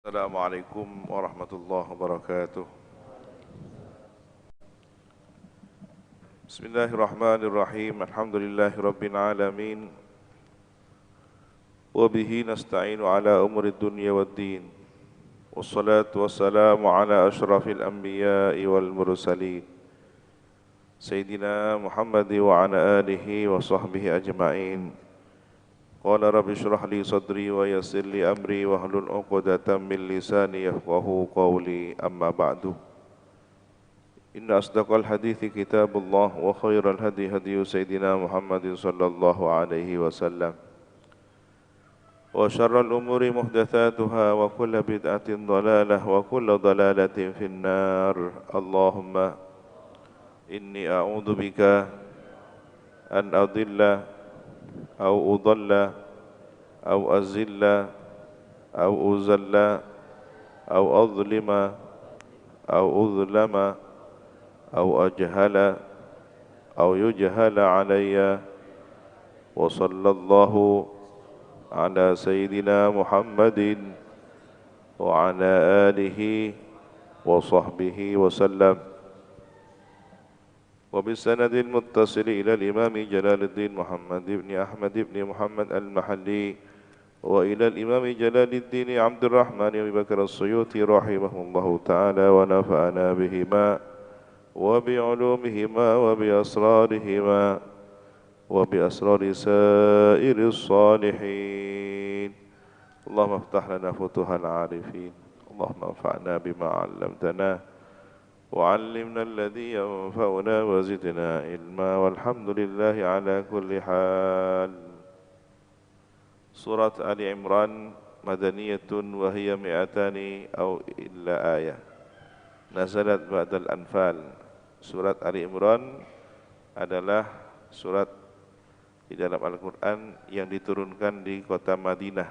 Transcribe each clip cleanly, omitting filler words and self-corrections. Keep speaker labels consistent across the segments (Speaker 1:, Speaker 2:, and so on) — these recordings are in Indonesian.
Speaker 1: Assalamualaikum warahmatullahi wabarakatuh. Bismillahirrahmanirrahim. Alhamdulillahi rabbil alamin. Wa bihi nasta'inu ala umuri dunya waddin. Wassalatu wassalamu ala ashrafil anbiya'i wal mursalin. Sayyidina Muhammad wa ala alihi wa sahbihi ajma'in. Qala rabbi shrah li sadri wa yassir li amri wa hlul 'uqdatam min lisani yafqahu qawli, amma ba'du. Inna asdaqal hadithi kitabullah wa khairal hadi hadi sayyidina Muhammadin sallallahu alaihi wasallam wa syarral umuri muhdatsatuha wa kullu bid'atin dhalalah wa kullu dhalalatin finnar. Allahumma inni a'udzu bika an adilla aw udalla aw azilla aw uzalla aw adlima aw udlama أو أجهل أو يجهل علي وصلى الله على سيدنا محمد وعلى آله وصحبه وسلم وبالسند المتصل إلى الإمام جلال الدين محمد بن أحمد بن محمد المحلي وإلى الإمام جلال الدين عبد الرحمن بن بكر السيوطي رحمه الله تعالى ونفعنا بهما وبعلومهما وبأسرارهما وبأسرار سائر الصالحين. اللهم افتح لنا فتوح العارفين. اللهم انفعنا بما علمتنا وعلمنا الذي ينفعنا وزدنا علما والحمد لله على كل حال. سورة آل عمران مدنية وهي 200 أو إلا آية nazalat ba'dal anfal. Surat Ali Imran adalah surat di dalam Al-Quran yang diturunkan di kota Madinah,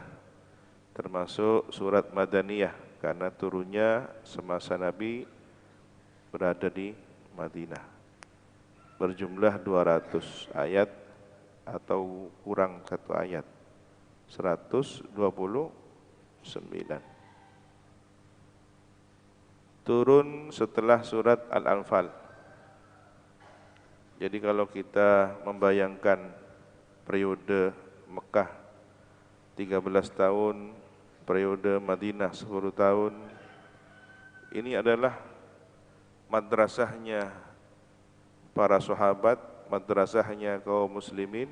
Speaker 1: termasuk surat Madaniyah karena turunnya semasa Nabi berada di Madinah. Berjumlah 200 ayat atau kurang satu ayat, 129. Turun setelah surat Al-Anfal. Jadi kalau kita membayangkan periode Mekah 13 tahun, periode Madinah 10 tahun, ini adalah madrasahnya para sahabat, madrasahnya kaum muslimin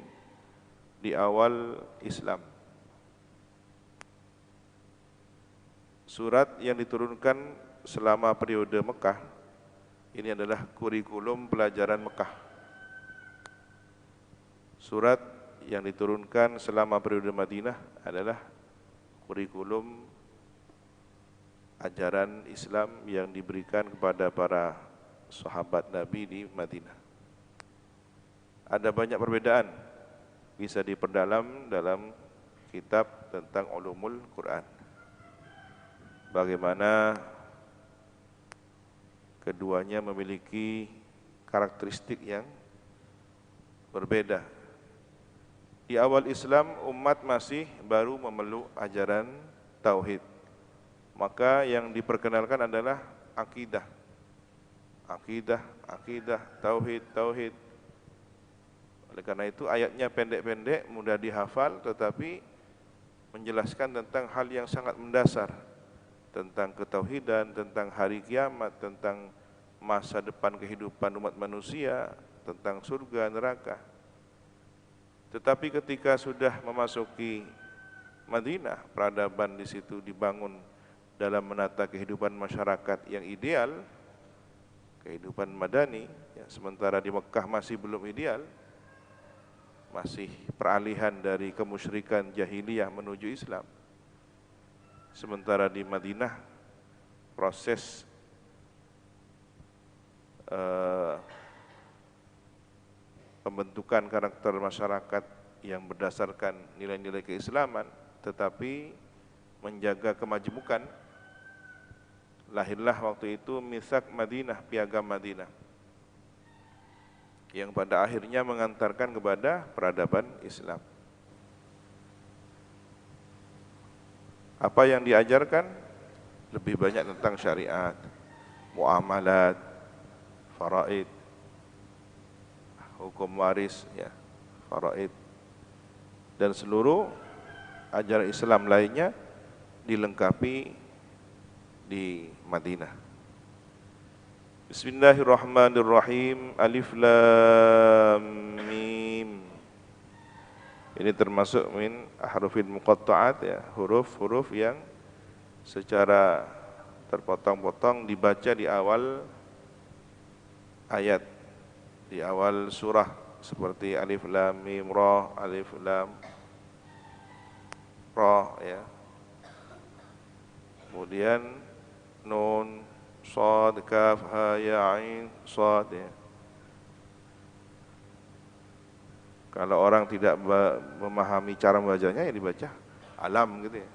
Speaker 1: di awal Islam. Surat yang diturunkan selama periode Mekah ini adalah kurikulum pelajaran Mekah. Surat yang diturunkan selama periode Madinah adalah kurikulum ajaran Islam yang diberikan kepada para sahabat Nabi di Madinah. Ada banyak perbedaan, bisa diperdalam dalam kitab tentang ulumul Quran. Bagaimana keduanya memiliki karakteristik yang berbeda. Di awal Islam, umat masih baru memeluk ajaran tauhid. Maka yang diperkenalkan adalah akidah. Akidah, tauhid. Oleh karena itu ayatnya pendek-pendek, mudah dihafal, tetapi menjelaskan tentang hal yang sangat mendasar, tentang ketauhidan, tentang hari kiamat, tentang masa depan kehidupan umat manusia, tentang surga, neraka. Tetapi ketika sudah memasuki Madinah, peradaban di situ dibangun dalam menata kehidupan masyarakat yang ideal, kehidupan madani, ya, sementara di Mekah masih belum ideal, masih peralihan dari kemusyrikan jahiliyah menuju Islam. Sementara di Madinah proses pembentukan karakter masyarakat yang berdasarkan nilai-nilai keislaman tetapi menjaga kemajemukan. Lahirlah waktu itu Mitsak Madinah, Piagam Madinah, yang pada akhirnya mengantarkan kepada peradaban Islam. Apa yang diajarkan? lebih banyak tentang syariat, muamalat, faraid, hukum waris, ya, faraid, dan seluruh ajaran Islam lainnya dilengkapi di Madinah. Bismillahirrahmanirrahim. Alif Lam Mim. Ini termasuk min ahrufil muqatta'at, ya, huruf-huruf yang secara terpotong-potong dibaca di awal ayat, di awal surah, seperti Alif Lam Mim Ra, Alif Lam Ra, ya. Kemudian Nun, Shad, Kaf, Ha, Ya, Ain, Shad, ya. Kalau orang tidak memahami cara membacanya, ya dibaca alam gitu, ya.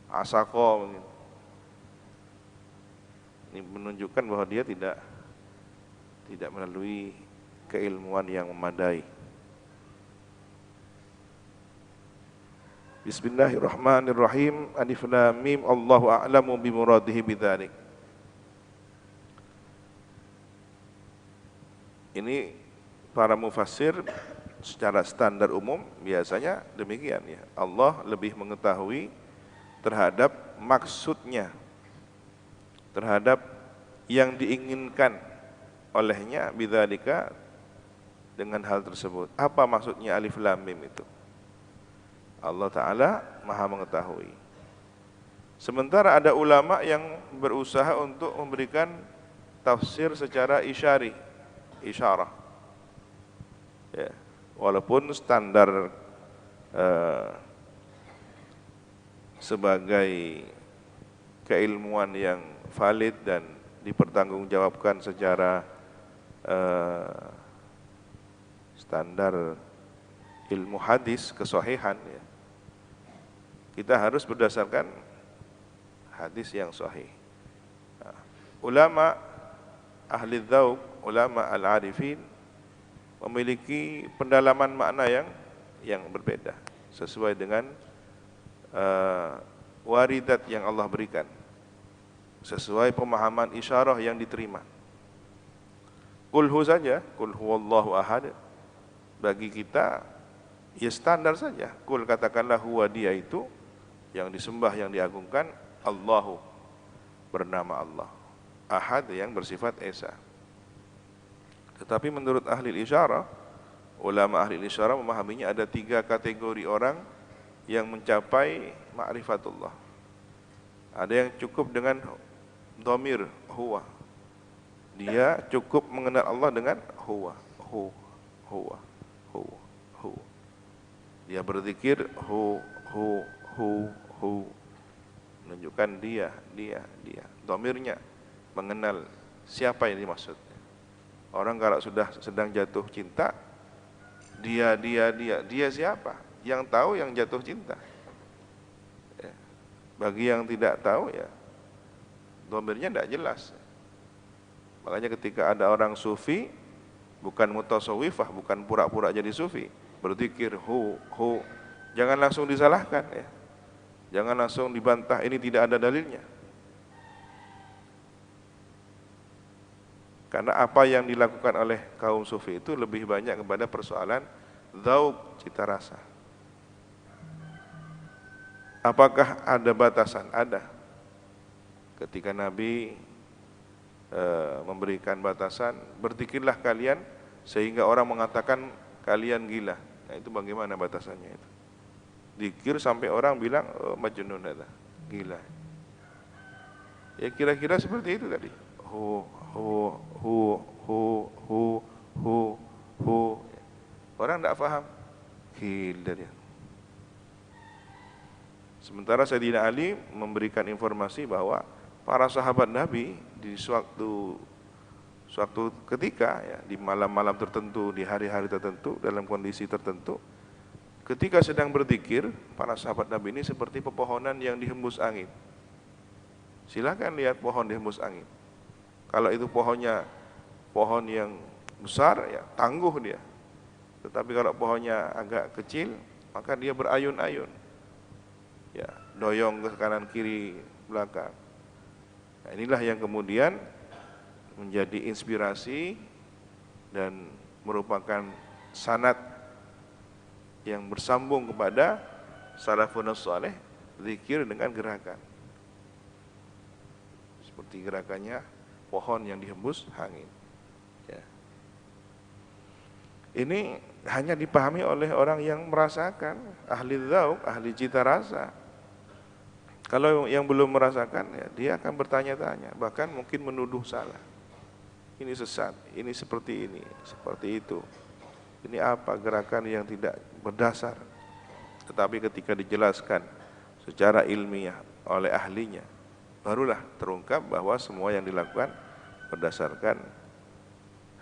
Speaker 1: Asaqo gitu. Ini menunjukkan bahwa dia tidak melalui keilmuan yang memadai. Bismillahirrahmanirrahim. Alif Lam Mim. Allahu a'lamu bimuradihi bidzalik. Ini para mufassir secara standar umum biasanya demikian, ya. Allah lebih mengetahui terhadap maksudnya, terhadap yang diinginkan olehnya bidzalika, dengan hal tersebut. Apa maksudnya Alif Lam Mim itu? Allah Ta'ala maha mengetahui. Sementara ada ulama yang berusaha untuk memberikan tafsir secara isyarah, ya. Walaupun standar sebagai keilmuan yang valid dan dipertanggungjawabkan secara standar ilmu hadis, kesahihan, ya. Kita harus berdasarkan hadis yang sahih. Nah, ulama ahli dzauq, ulama al-arifin memiliki pendalaman makna yang berbeda sesuai dengan waridat yang Allah berikan, sesuai pemahaman isyarah yang diterima. Qul saja, qul huwallahu ahad, bagi kita ya standar saja. Qul, katakanlah, huwa, dia itu yang disembah, yang diagungkan, Allahu, bernama Allah, ahad, yang bersifat esa. Tetapi menurut ahli isyarah, ulama ahli isyarah memahaminya ada 3 kategori orang yang mencapai ma'rifatullah. Ada yang cukup dengan dhamir huwa, dia cukup mengenal Allah dengan huwa, huwa. Dia berzikir hu, menunjukkan dia. Dhamirnya mengenal siapa yang dimaksud. Orang kalau sudah sedang jatuh cinta, dia siapa? Yang tahu yang jatuh cinta. Ya. Bagi yang tidak tahu, ya, dhamirnya tidak jelas. Makanya ketika ada orang sufi, bukan mutasawwifah, bukan pura-pura jadi sufi, berzikir hu, jangan langsung disalahkan, ya. Jangan langsung dibantah, ini tidak ada dalilnya. Karena apa yang dilakukan oleh kaum sufi itu lebih banyak kepada persoalan dzauq, cita rasa. Apakah ada batasan? Ada. Ketika Nabi memberikan batasan, berzikirlah kalian sehingga orang mengatakan kalian gila. Nah, itu bagaimana batasannya itu? Zikir sampai orang bilang, oh, majnun, ada gila. Ya kira-kira seperti itu tadi. Hu. Orang tidak paham, gila dia. Sementara Sayyidina Ali memberikan informasi bahwa para sahabat Nabi di suatu ketika, ya, di malam-malam tertentu, di hari-hari tertentu, dalam kondisi tertentu, ketika sedang berzikir, para sahabat Nabi ini seperti pepohonan yang dihembus angin. Silakan lihat pohon dihembus angin. Kalau itu pohonnya pohon yang besar, ya tangguh dia. Tetapi kalau pohonnya agak kecil, maka dia berayun-ayun. Ya, doyong ke kanan kiri belakang. Nah, inilah yang kemudian menjadi inspirasi dan merupakan sanad yang bersambung kepada salafun saleh, zikir dengan gerakan. Seperti gerakannya pohon yang dihembus angin. Ya. Ini hanya dipahami oleh orang yang merasakan, ahli dzauq, ahli cita rasa. Kalau yang belum merasakan, ya, dia akan bertanya-tanya, bahkan mungkin menuduh salah. Ini sesat, ini seperti ini, seperti itu. Ini apa gerakan yang tidak berdasar. Tetapi ketika dijelaskan secara ilmiah oleh ahlinya, barulah terungkap bahwa semua yang dilakukan berdasarkan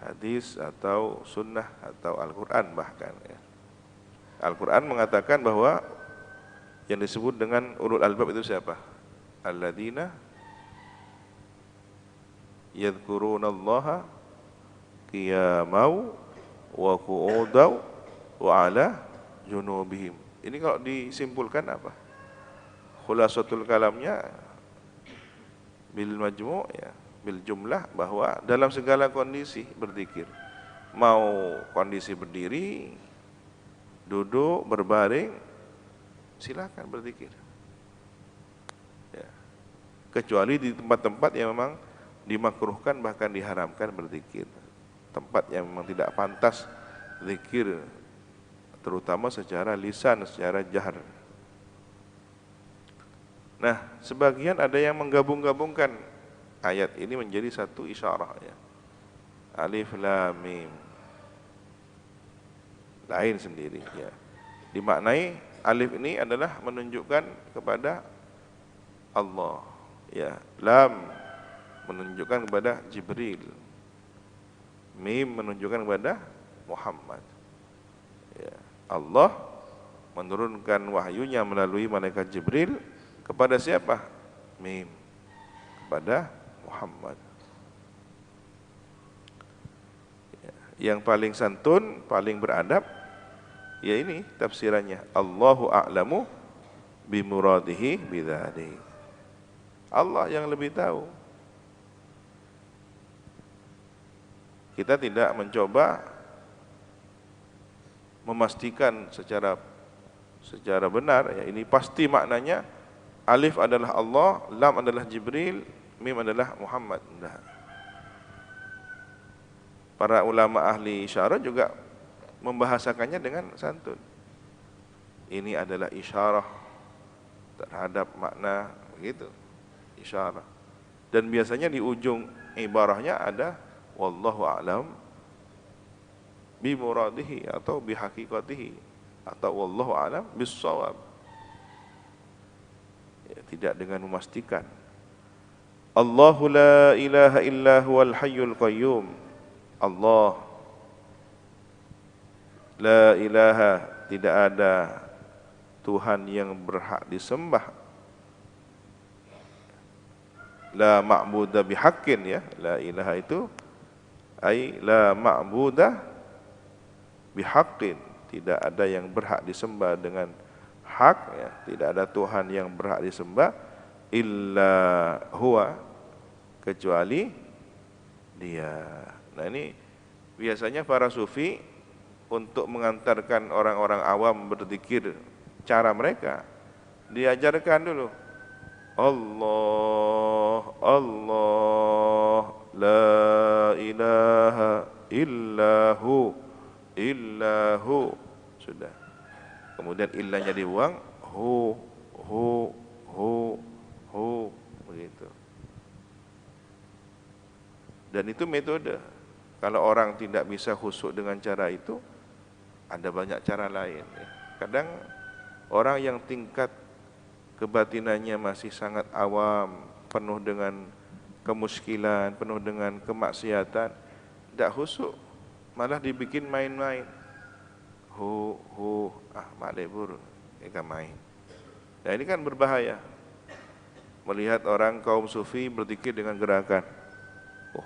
Speaker 1: hadis atau sunnah atau Al-Quran bahkan. Ya. Al-Quran mengatakan bahwa yang disebut dengan ulul albab itu siapa? Alladzina yadhkurunallaha qiyamau wa qu'udau wa ala junubihim. Ini kalau disimpulkan apa? Khulasatul kalamnya bil majmu' ya, bil jumlah, bahwa dalam segala kondisi berzikir. Mau kondisi berdiri, duduk, berbaring, silakan berzikir. Ya. Kecuali di tempat-tempat yang memang dimakruhkan bahkan diharamkan berzikir. Tempat yang memang tidak pantas zikir, terutama secara lisan, secara jahar. Nah, sebagian ada yang menggabung-gabungkan ayat ini menjadi satu isyarah, ya. Alif lam mim. Lain sendiri, ya. Dimaknai alif ini adalah menunjukkan kepada Allah, ya. Lam menunjukkan kepada Jibril. Mim menunjukkan kepada Muhammad. Ya. Allah menurunkan wahyunya melalui malaikat Jibril kepada siapa? Mim, kepada Muhammad. Ya. Yang paling santun, paling beradab, ya ini tafsirannya, Allahu a'lamu bimuradihi bidzalik. Allah yang lebih tahu. Kita tidak mencoba memastikan secara benar, ya, ini pasti maknanya alif adalah Allah, lam adalah Jibril, mim adalah Muhammad. Nah. Para ulama ahli isyarat juga membahasakannya dengan santun. Ini adalah isyarah terhadap makna begitu, isyarah. Dan biasanya di ujung ibarahnya ada wallahu a'lam bimuradihi atau bihaqiqatihi atau wallahu a'lam bis-shawab. Ya, tidak dengan memastikan. Allahu la ilaha illa huwal hayyul qayyum. Allah la ilaha, tidak ada Tuhan yang berhak disembah. La ma'budah bihaqqin, ya. La ilaha itu ai la ma'budah bihaqqin, tidak ada yang berhak disembah dengan hak, ya. Tidak ada Tuhan yang berhak disembah illa huwa, kecuali Dia. Nah, ini biasanya para sufi untuk mengantarkan orang-orang awam berzikir, cara mereka diajarkan dulu Allah, Allah, la ilaha illahu, illahu, sudah. Kemudian illanya dibuang, hu, begitu. Dan itu metode. Kalau orang tidak bisa khusyuk dengan cara itu, ada banyak cara lain. Kadang orang yang tingkat kebatinannya masih sangat awam, penuh dengan kemuskilan, penuh dengan kemaksiatan, tidak khusyuk, malah dibikin main-main. Maklebur, mereka main. Nah, ini kan berbahaya. Melihat orang kaum sufi berzikir dengan gerakan,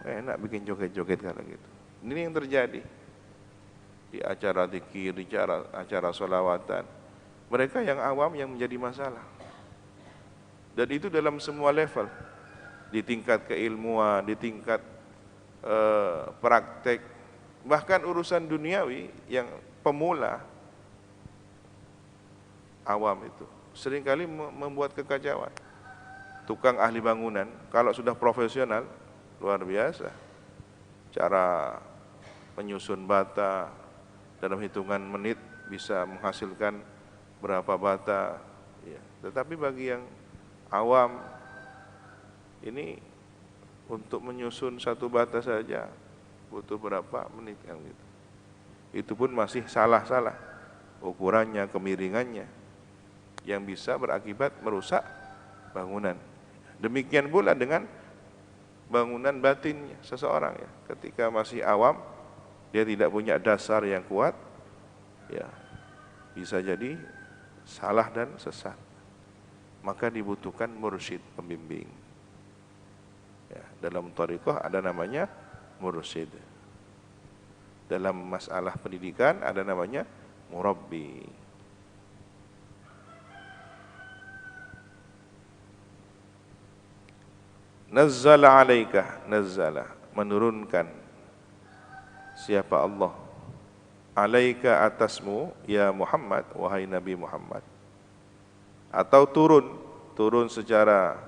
Speaker 1: enak bikin joget-joget kalau gitu. Ini yang terjadi di acara zikir, di acara sholawatan. Mereka yang awam yang menjadi masalah. Dan itu dalam semua level, di tingkat keilmuan, di tingkat praktek, bahkan urusan duniawi yang pemula, awam itu seringkali membuat kekacauan. Tukang ahli bangunan kalau sudah profesional luar biasa, cara menyusun bata dalam hitungan menit bisa menghasilkan berapa bata ya. Tetapi bagi yang awam ini untuk menyusun satu bata saja butuh berapa menit kan gitu. Itu pun masih salah-salah ukurannya, kemiringannya, yang bisa berakibat merusak bangunan. Demikian pula dengan bangunan batinnya seseorang ya. Ketika masih awam, dia tidak punya dasar yang kuat, ya bisa jadi salah dan sesat. Maka dibutuhkan mursyid, pembimbing. Ya, dalam thariqah ada namanya mursyid. Dalam masalah pendidikan ada namanya murabbi. Nazzala alaika, nazzala, menurunkan. Siapa Allah? Alaika, atasmu, ya Muhammad, wahai Nabi Muhammad. Atau turun secara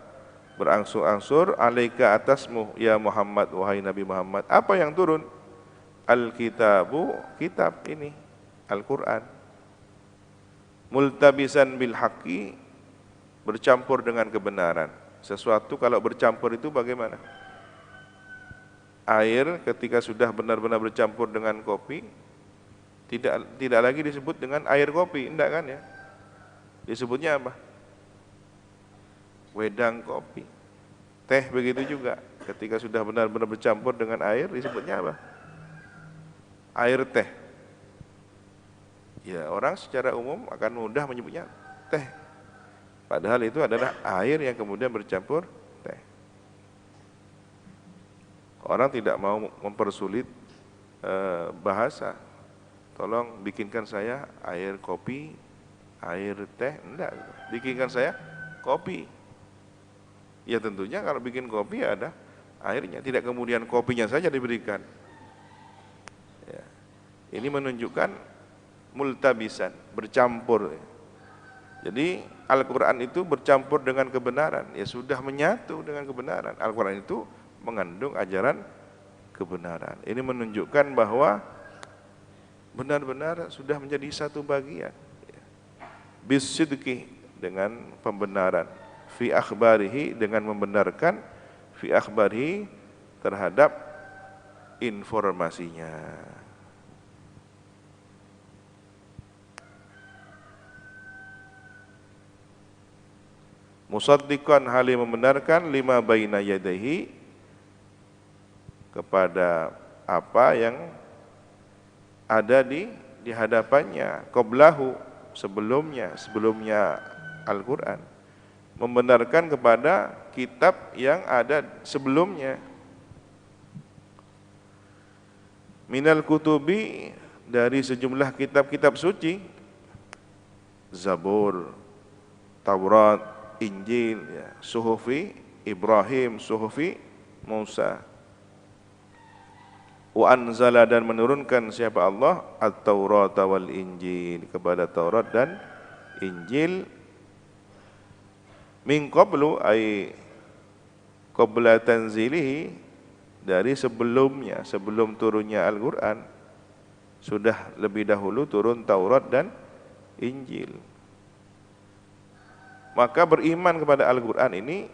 Speaker 1: berangsur-angsur, alaika, atasmu, ya Muhammad, wahai Nabi Muhammad. Apa yang turun? Al-kitabu, kitab ini, Al-Quran. Multabisan bil haqqi, bercampur dengan kebenaran. Sesuatu kalau bercampur itu bagaimana? Air ketika sudah benar-benar bercampur dengan kopi, tidak lagi disebut dengan air kopi, enggak kan ya? Disebutnya apa? Wedang kopi. Teh begitu juga, ketika sudah benar-benar bercampur dengan air disebutnya apa? Air teh. Ya, orang secara umum akan mudah menyebutnya teh. Padahal itu adalah air yang kemudian bercampur teh. Orang tidak mau mempersulit bahasa. Tolong bikinkan saya air kopi, air teh, enggak. Bikinkan saya kopi. Ya tentunya kalau bikin kopi ada airnya, tidak kemudian kopinya saja diberikan. Ya. Ini menunjukkan multabisan, bercampur. Jadi Al-Quran itu bercampur dengan kebenaran, ya sudah menyatu dengan kebenaran. Al-Quran itu mengandung ajaran kebenaran. Ini menunjukkan bahwa benar-benar sudah menjadi satu bagian. Bisidqi, dengan pembenaran. Fi akhbarihi, dengan membenarkan. Fi akhbarihi, terhadap informasinya. Musaddiqan, hali membenarkan, lima baina yadaihi, kepada apa yang ada di hadapannya, qablahu, sebelumnya Al-Quran, membenarkan kepada kitab yang ada sebelumnya. Minal kutubi, dari sejumlah kitab-kitab suci, Zabur, Taurat, Injil, ya, Suhufi Ibrahim, Suhufi Musa. Wa anzala, dan menurunkan siapa Allah, At-Taurat wal Injil, kepada Taurat dan Injil. Min qablu, ay qabla tanzilihi, dari sebelumnya, sebelum turunnya Al-Quran, sudah lebih dahulu turun Taurat dan Injil. Maka beriman kepada Al-Quran ini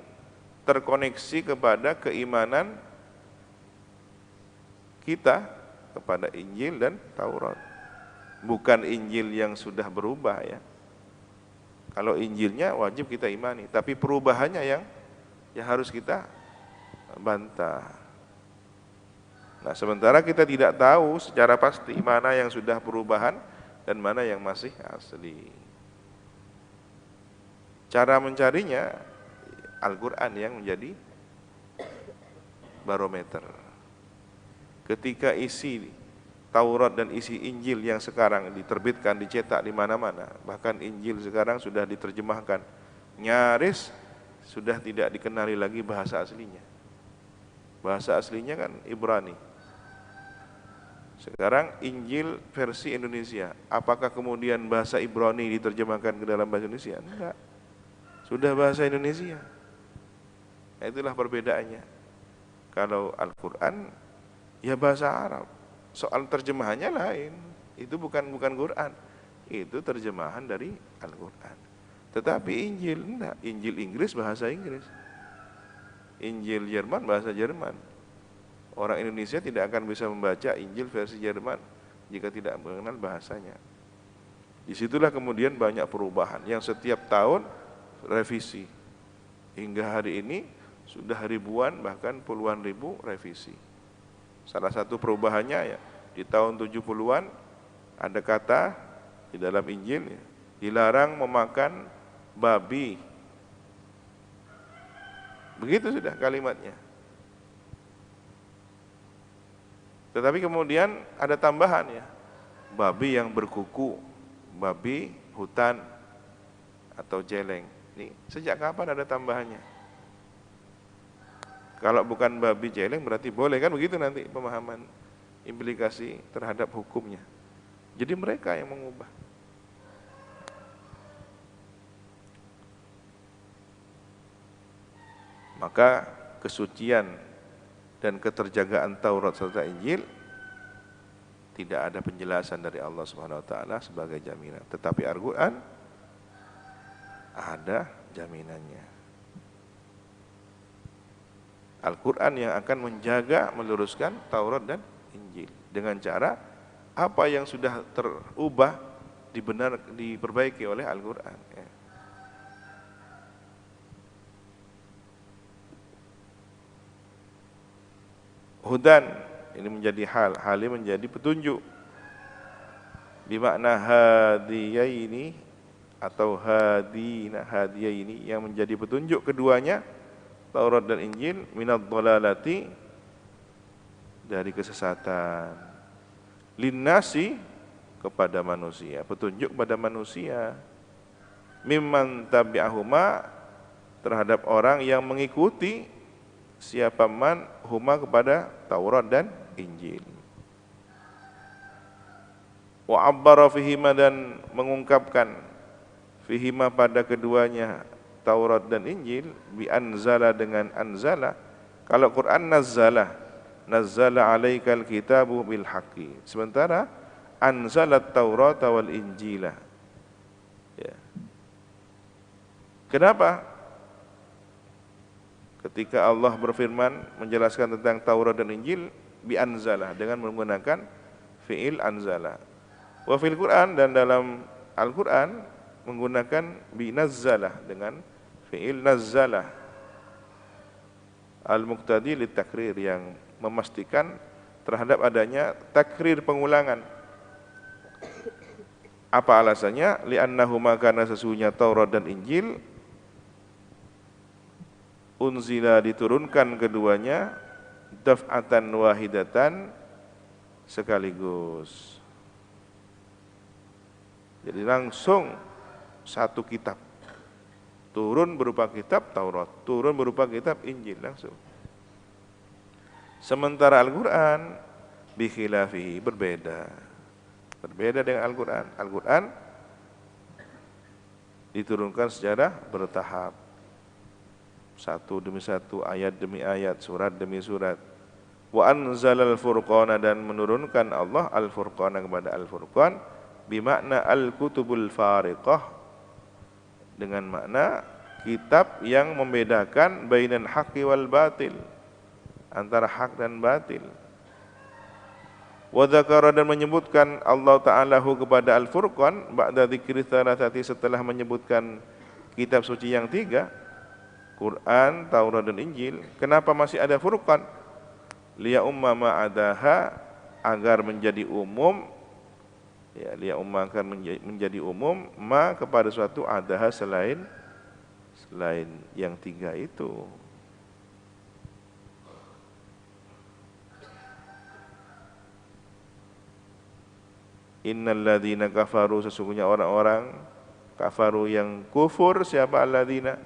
Speaker 1: terkoneksi kepada keimanan kita kepada Injil dan Taurat. Bukan Injil yang sudah berubah ya. Kalau Injilnya wajib kita imani, tapi perubahannya yang harus kita bantah. Nah, sementara kita tidak tahu secara pasti mana yang sudah perubahan dan mana yang masih asli. Cara mencarinya, Al-Quran yang menjadi barometer. Ketika isi Taurat dan isi Injil yang sekarang diterbitkan, dicetak di mana-mana, bahkan Injil sekarang sudah diterjemahkan nyaris sudah tidak dikenali lagi bahasa aslinya. Bahasa aslinya kan Ibrani. Sekarang Injil versi Indonesia. Apakah kemudian bahasa Ibrani diterjemahkan ke dalam bahasa Indonesia? Enggak. Sudah bahasa Indonesia. Nah, itulah perbedaannya. Kalau Al-Quran ya bahasa Arab. Soal terjemahannya lain. Itu bukan Quran. Itu terjemahan dari Al-Quran. Tetapi Injil enggak. Injil Inggris bahasa Inggris. Injil Jerman bahasa Jerman. Orang Indonesia tidak akan bisa membaca Injil versi Jerman jika tidak mengenal bahasanya. Disitulah kemudian banyak perubahan yang setiap tahun revisi. Hingga hari ini sudah ribuan bahkan puluhan ribu revisi. Salah satu perubahannya ya di tahun 70-an ada kata di dalam Injil ya, dilarang memakan babi. Begitu sudah kalimatnya. Tetapi kemudian ada tambahan ya, babi yang berkuku, babi hutan atau jeleng. Ini sejak kapan ada tambahannya? Kalau bukan babi jeleng berarti boleh, kan begitu nanti pemahaman implikasi terhadap hukumnya. Jadi mereka yang mengubah. Maka kesucian dan keterjagaan Taurat serta Injil tidak ada penjelasan dari Allah Subhanahu wa taala sebagai jaminan, tetapi Al-Qur'an ada jaminannya. Al-Qur'an yang akan menjaga, meluruskan Taurat dan Injil dengan cara apa yang sudah terubah diperbaiki oleh Al-Qur'an ya. Hudan ini menjadi hal menjadi petunjuk. Bimakna hadiyaini atau hadiyaini yang menjadi petunjuk keduanya Taurat dan Injil minad dhalalati dari kesesatan. Linnasi kepada manusia, petunjuk kepada manusia. Mimman tabi'ahuma terhadap orang yang mengikuti siapa man huma kepada Taurat dan Injil. Wa abbara fihima dan mengungkapkan fihima pada keduanya Taurat dan Injil bi anzala dengan anzala. Kalau Quran nazzala alaikal kitabu bil haqqi. Sementara anzalat Taurat wal Injila. Ya. Kenapa? Ketika Allah berfirman menjelaskan tentang Taurat dan Injil bi anzala dengan menggunakan fi'il anzala. Wa fil Quran dan dalam Al-Quran menggunakan bi nazzalah dengan fi'il nazzalah. Al-muqtadi lit takrir yang memastikan terhadap adanya takrir pengulangan. Apa alasannya? Li'annahuma karena sesungguhnya Taurat dan Injil unzila diturunkan keduanya daf'atan wahidatan sekaligus. Jadi langsung satu kitab. Turun berupa kitab Taurat, turun berupa kitab Injil langsung. Sementara Al-Quran bikhilafihi berbeda. Berbeda dengan Al-Quran. Al-Quran diturunkan secara bertahap. Satu demi satu, ayat demi ayat, surat demi surat. Wa anzalal furqana dan menurunkan Allah al-furqana kepada al-furqan bimakna al-kutubul fariqah dengan makna kitab yang membedakan bainal haqqi wal batil, antara hak dan batil. Wa dzakara dan menyebutkan Allah Ta'ala kepada al-furqan ba'da dzikri tsalatsati setelah menyebutkan kitab suci yang tiga, Quran, Taurat dan Injil. Kenapa masih ada furqan? Liya umma ma'adaha agar menjadi umum ya, liya umma akan menjadi umum ma kepada suatu adaha selain yang tiga itu. Innal ladzina kafaru sesungguhnya orang-orang kafaru yang kufur. Siapa alladzina?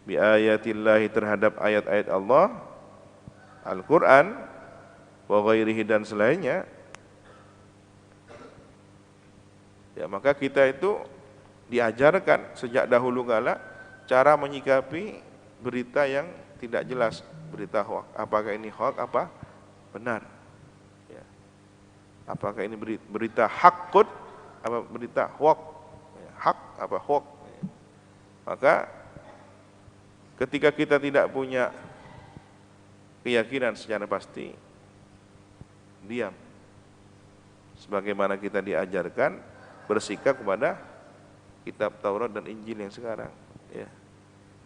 Speaker 1: bi ayatillahi terhadap ayat-ayat Allah, Al-Qur'an, wa ghairihi dan selainnya, ya maka kita itu diajarkan sejak dahulu kala cara menyikapi berita yang tidak jelas, berita hoax. Apakah ini hoax apa benar? Ya. Apakah ini berita hakut apa berita hoax? Ya. Hak apa hoax? Ya. Maka ketika kita tidak punya keyakinan secara pasti, diam. Sebagaimana kita diajarkan bersikap kepada kitab Taurat dan Injil yang sekarang. Ya.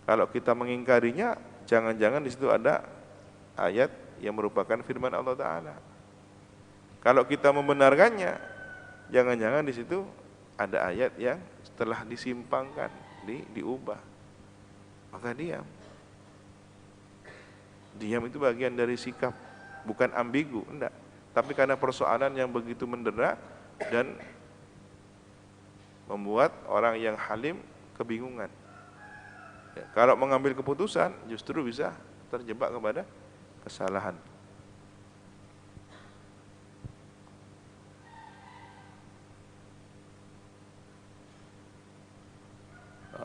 Speaker 1: Kalau kita mengingkarinya, jangan-jangan di situ ada ayat yang merupakan firman Allah Ta'ala. Kalau kita membenarkannya, jangan-jangan di situ ada ayat yang setelah disimpangkan, diubah. Maka diam. Diam itu bagian dari sikap, bukan ambigu, enggak. Tapi karena persoalan yang begitu mendera dan membuat orang yang halim kebingungan. Ya, kalau mengambil keputusan justru bisa terjebak kepada kesalahan.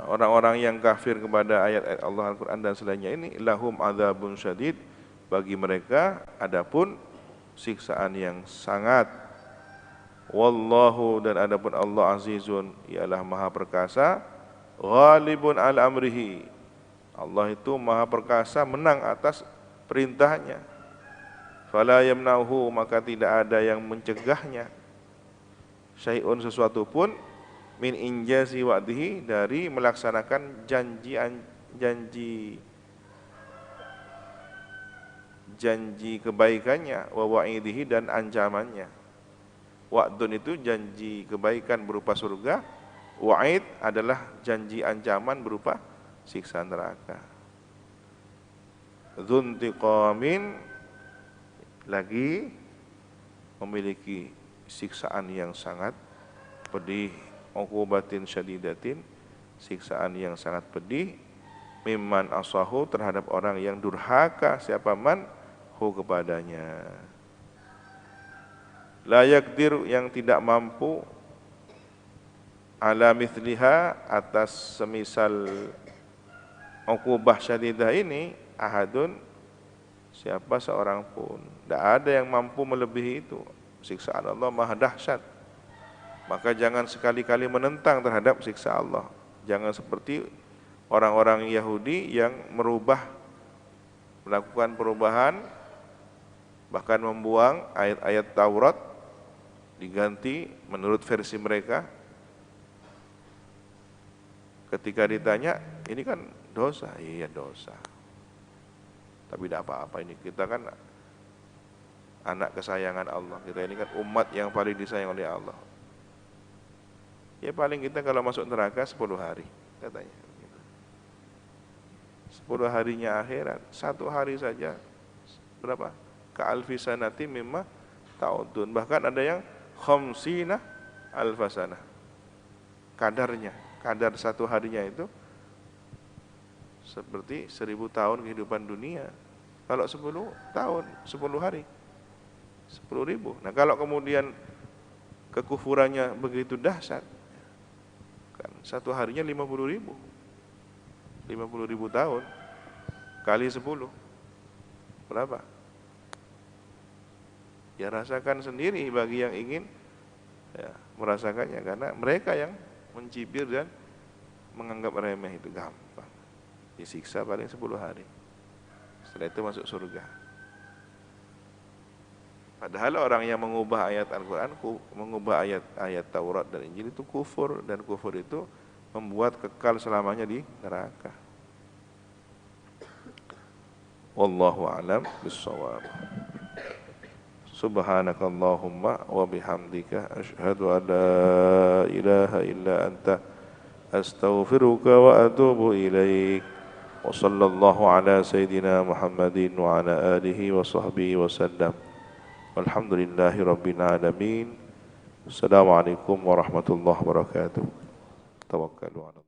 Speaker 1: Orang-orang yang kafir kepada ayat-ayat Allah, Al-Quran dan selainnya ini, lahum adzabun syadid, bagi mereka adapun siksaan yang sangat. Wallahu dan adapun Allah azizun, ialah maha perkasa, ghalibun ala amrihi, Allah itu maha perkasa menang atas perintahnya. Fala yamna'uhu, maka tidak ada yang mencegahnya, syai'un sesuatu pun, min injazi wa'dihi, dari melaksanakan janji kebaikannya, wa wa'idihi dan ancamannya. Wa'dun itu janji kebaikan berupa surga, wa'id adalah janji ancaman berupa siksa neraka. Dzuntiqamin, lagi memiliki siksaan yang sangat pedih, uqubatin syadidatin, siksaan yang sangat pedih, mimman asahu, terhadap orang yang durhaka siapa man hu kepadanya. La yakdir, yang tidak mampu, ala mithliha, atas semisal uqubah syadidah ini, ahadun, siapa seorang pun. Tidak ada yang mampu melebihi itu. Siksaan Allah maha dahsyat. Maka jangan sekali-kali menentang terhadap siksa Allah. Jangan seperti orang-orang Yahudi yang melakukan perubahan, bahkan membuang ayat-ayat Taurat, diganti menurut versi mereka. Ketika ditanya, ini kan dosa. Iya dosa, tapi tidak apa-apa, ini kita kan anak kesayangan Allah, kita ini kan umat yang paling disayang oleh Allah. Ya paling kita kalau masuk neraka 10 hari katanya. 10 harinya akhirat, 1 hari saja berapa? Ka'alfi sanati mimma ta'udun. Bahkan ada yang khamsina alfasana. Kadarnya, kadar 1 harinya itu seperti 1000 tahun kehidupan dunia. Kalau 10 tahun, 10 hari, 10.000. Nah kalau kemudian kekufurannya begitu dahsyat, kan 1 harinya 50.000. 50.000 tahun kali 10 berapa? Ya rasakan sendiri bagi yang ingin ya, merasakannya, karena mereka yang mencibir dan menganggap remeh itu gampang. Disiksa paling 10 hari. Setelah itu masuk surga. Padahal orang yang mengubah ayat Al-Quran, mengubah ayat Taurat dan Injil itu kufur, dan kufur itu membuat kekal selamanya di neraka. Wallahu a'lam bissawab. Subhanakallahumma wa bihamdika asyhadu an la ilaha illa anta astaghfiruka wa atubu ilaik. Wa sallallahu ala sayyidina Muhammadin wa ala alihi wa sahbihi wa sallam. Walhamdulillahi rabbil alamin. Assalamualaikum warahmatullahi wabarakatuh. Tawakkalu ala